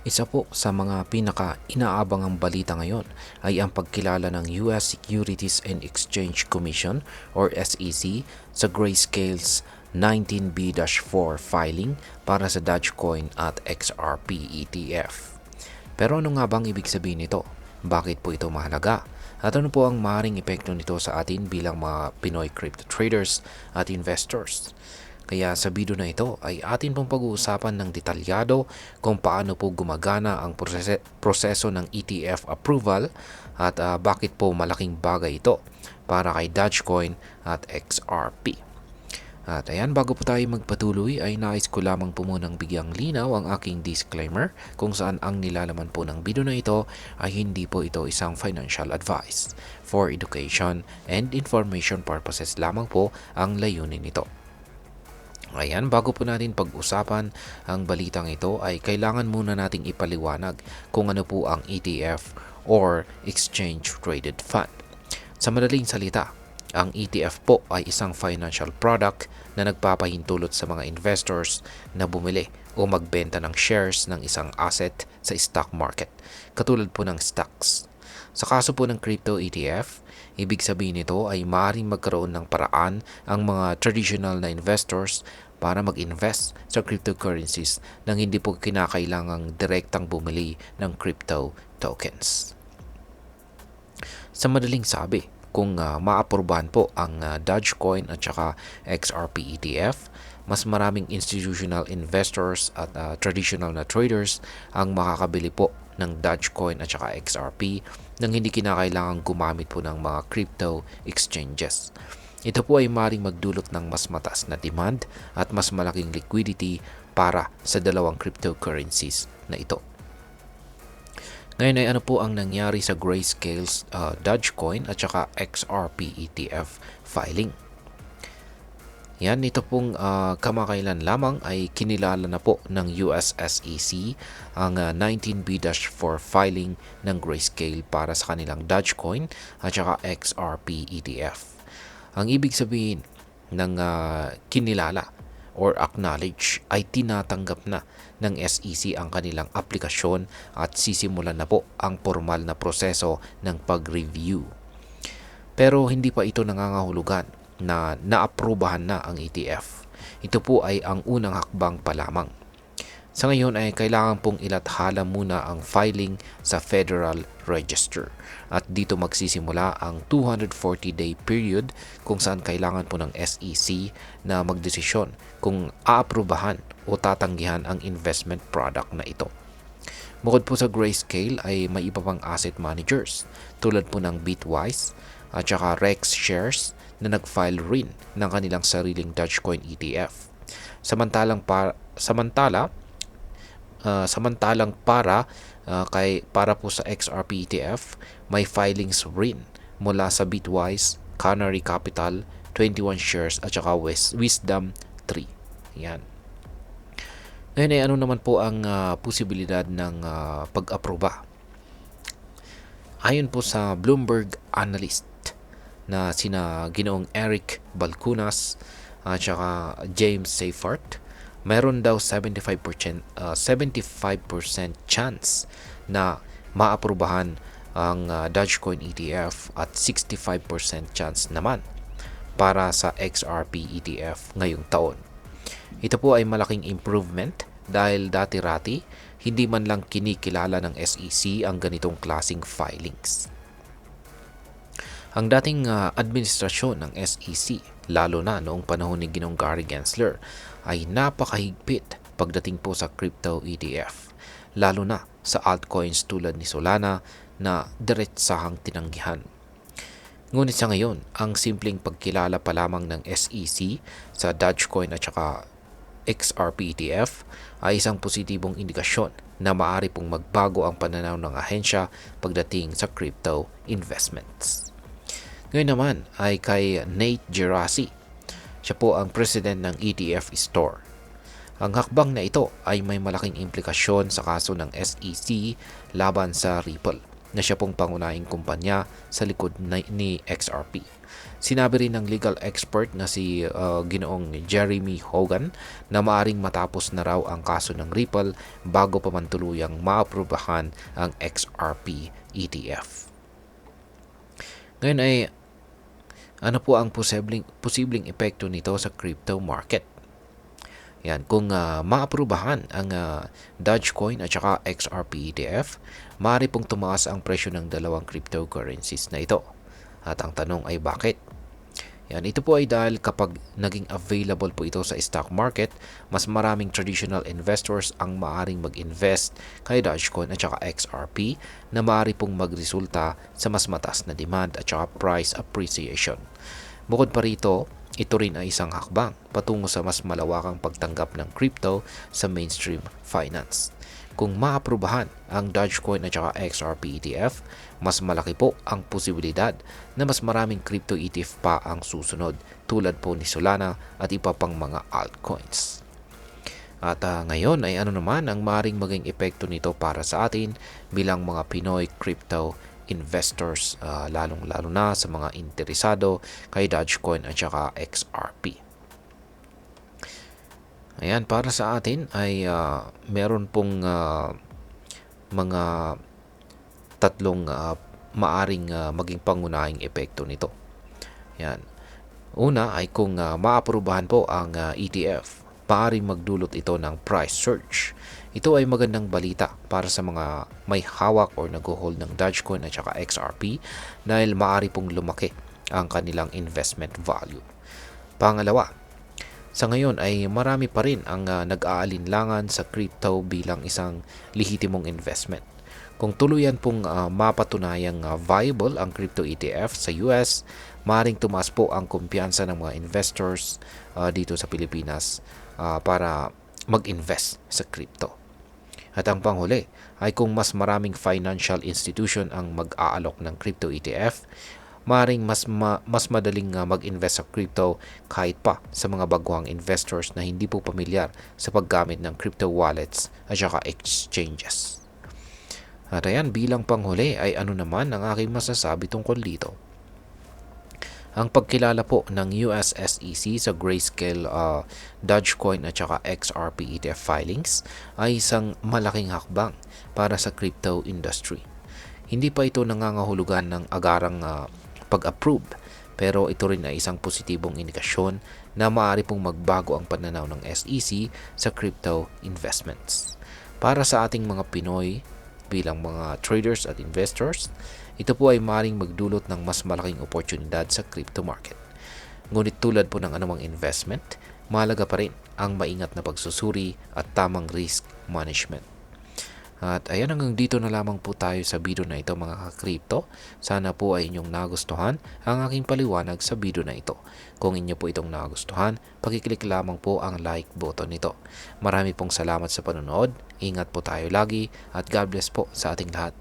Isa po sa mga pinaka-inaabangang balita ngayon ay ang pagkilala ng US Securities and Exchange Commission or SEC sa Grayscale's 19B-4 filing para sa Dogecoin at XRP ETF. Pero ano nga bang ibig sabihin nito? Bakit po ito mahalaga? At ano po ang maaaring epekto nito sa atin bilang mga Pinoy crypto traders at investors? Kaya sa video na ito ay atin pong pag-uusapan ng detalyado kung paano po gumagana ang proseso ng ETF approval at bakit po malaking bagay ito para kay Dogecoin at XRP. At ayan, bago po tayo magpatuloy ay nais ko lamang po munang bigyang linaw ang aking disclaimer kung saan ang nilalaman po ng video na ito ay hindi po ito isang financial advice. For education and information purposes lamang po ang layunin nito. Ayan, bago po natin pag-usapan ang balitang ito ay kailangan muna nating ipaliwanag kung ano po ang ETF or Exchange Traded Fund. Sa madaling salita, ang ETF po ay isang financial product na nagpapahintulot sa mga investors na bumili o magbenta ng shares ng isang asset sa stock market, katulad po ng stocks. Sa kaso po ng crypto ETF, ibig sabihin nito ay maaaring magkaroon ng paraan ang mga traditional na investors para mag-invest sa cryptocurrencies nang hindi po kinakailangang direktang bumili ng crypto tokens. Sa madaling sabi, kung maaprubahan po ang Dogecoin at saka XRP ETF, mas maraming institutional investors at traditional na traders ang makakabili po ng Dogecoin at saka XRP nang hindi kinakailangang gumamit po ng mga crypto exchanges. Ito po ay maaaring magdulot ng mas mataas na demand at mas malaking liquidity para sa dalawang cryptocurrencies na ito. Ngayon ay ano po ang nangyari sa Grayscale's Dogecoin at saka XRP ETF filing? Yan, ito pong kamakailan lamang ay kinilala na po ng US SEC ang 19B-4 filing ng Grayscale para sa kanilang Dogecoin at saka XRP ETF. Ang ibig sabihin ng kinilala or acknowledge ay tinatanggap na ng SEC ang kanilang aplikasyon at sisimulan na po ang formal na proseso ng pag-review. Pero hindi pa ito nangangahulugan na naaprubahan na ang ETF. Ito po ay ang unang hakbang pa lamang. Sa ngayon ay kailangan pong ilathala muna ang filing sa Federal Register at dito magsisimula ang 240-day period kung saan kailangan po ng SEC na magdesisyon kung aaprubahan o tatanggihan ang investment product na ito. Bukod po sa Grayscale ay may iba pang asset managers tulad po ng Bitwise at saka Rex Shares na nag-file rin ng kanilang sariling Dogecoin ETF. Samantalang para po sa XRP ETF, may filings rin mula sa Bitwise, Canary Capital, 21 Shares at saka Wisdom 3. Yan. Ngayon ay ano naman po ang posibilidad ng pag-aproba? Ayon po sa Bloomberg analyst na sina Ginoong Eric Balcunas at saka James Seyfarth, mayroon daw 75% chance na maaprubahan ang Dogecoin ETF at 65% chance naman para sa XRP ETF ngayong taon. Ito po ay malaking improvement dahil dati-rati hindi man lang kinikilala ng SEC ang ganitong klasing filings. Ang dating administrasyon ng SEC, lalo na noong panahon ni Ginoong Gary Gensler, ay napakahigpit pagdating po sa crypto ETF, lalo na sa altcoins tulad ni Solana na diretsahang tinanggihan. Ngunit sa ngayon, ang simpleng pagkilala pa lamang ng SEC sa Dogecoin at saka XRP ETF ay isang positibong indikasyon na maaari pong magbago ang pananaw ng ahensya pagdating sa crypto investments. Ngayon naman ay kay Nate Geraci. Siya po ang president ng ETF Store. Ang hakbang na ito ay may malaking implikasyon sa kaso ng SEC laban sa Ripple. na siya pong pangunahing kumpanya sa likod ni XRP. Sinabi rin ng legal expert na si Ginoong Jeremy Hogan na maaring matapos na raw ang kaso ng Ripple bago pa man tuluyang maaprubahan ang XRP ETF. Ngayon ay ano po ang posibleng epekto nito sa crypto market? Yan, kung maaprubahan ang Dogecoin at saka XRP ETF, maaari pong tumaas ang presyo ng dalawang cryptocurrencies na ito. At ang tanong ay bakit? Yan, ito po ay dahil kapag naging available po ito sa stock market, mas maraming traditional investors ang maaring mag-invest kay Dogecoin at saka XRP na maaari pong magresulta sa mas mataas na demand at saka price appreciation. Bukod pa rito, ito rin ay isang hakbang patungo sa mas malawakang pagtanggap ng crypto sa mainstream finance. Kung maaprubahan ang Dogecoin at saka XRP ETF, mas malaki po ang posibilidad na mas maraming crypto ETF pa ang susunod tulad po ni Solana at iba pang mga altcoins. At ngayon ay ano naman ang maring maging epekto nito para sa atin bilang mga Pinoy crypto investors, lalong-lalo na sa mga interesado kay Dogecoin at saka XRP. Ayan, para sa atin ay meron pong mga tatlong maaring maging pangunahing epekto nito. Yan. Una ay kung maaprubahan po ang ETF, maaring magdulot ito ng price surge. Ito ay magandang balita para sa mga may hawak or nag-hold ng Dogecoin at saka XRP dahil maaari pong lumaki ang kanilang investment value. Pangalawa, sa ngayon ay marami pa rin ang nag-aalinlangan sa crypto bilang isang lehitimong investment. Kung tuluyan pong mapatunayang viable ang crypto ETF sa US, maaaring tumaas po ang kumpiyansa ng mga investors dito sa Pilipinas para mag-invest sa crypto. At ang panghuli ay kung mas maraming financial institution ang mag-aalok ng crypto ETF, maaaring mas madaling mag-invest sa crypto kahit pa sa mga baguhang investors na hindi po pamilyar sa paggamit ng crypto wallets at saka exchanges. At ayan, bilang panghuli ay ano naman ang aking masasabi tungkol dito. Ang pagkilala po ng US SEC sa Grayscale Dogecoin at saka XRP ETF filings ay isang malaking hakbang para sa crypto industry. Hindi pa ito nangangahulugan ng agarang pag-approve, pero ito rin ay isang positibong indikasyon na maaari pong magbago ang pananaw ng SEC sa crypto investments. Para sa ating mga Pinoy bilang mga traders at investors, ito po ay maaaring magdulot ng mas malaking oportunidad sa crypto market. Ngunit tulad po ng anumang investment, mahalaga pa rin ang maingat na pagsusuri at tamang risk management. At ayan, hanggang dito na lamang po tayo sa video na ito mga ka-crypto. Sana po ay inyong nagustuhan ang aking paliwanag sa video na ito. Kung inyo po itong nagustuhan, pakiclick lamang po ang like button nito. Marami pong salamat sa panonood. Ingat po tayo lagi at God bless po sa ating lahat.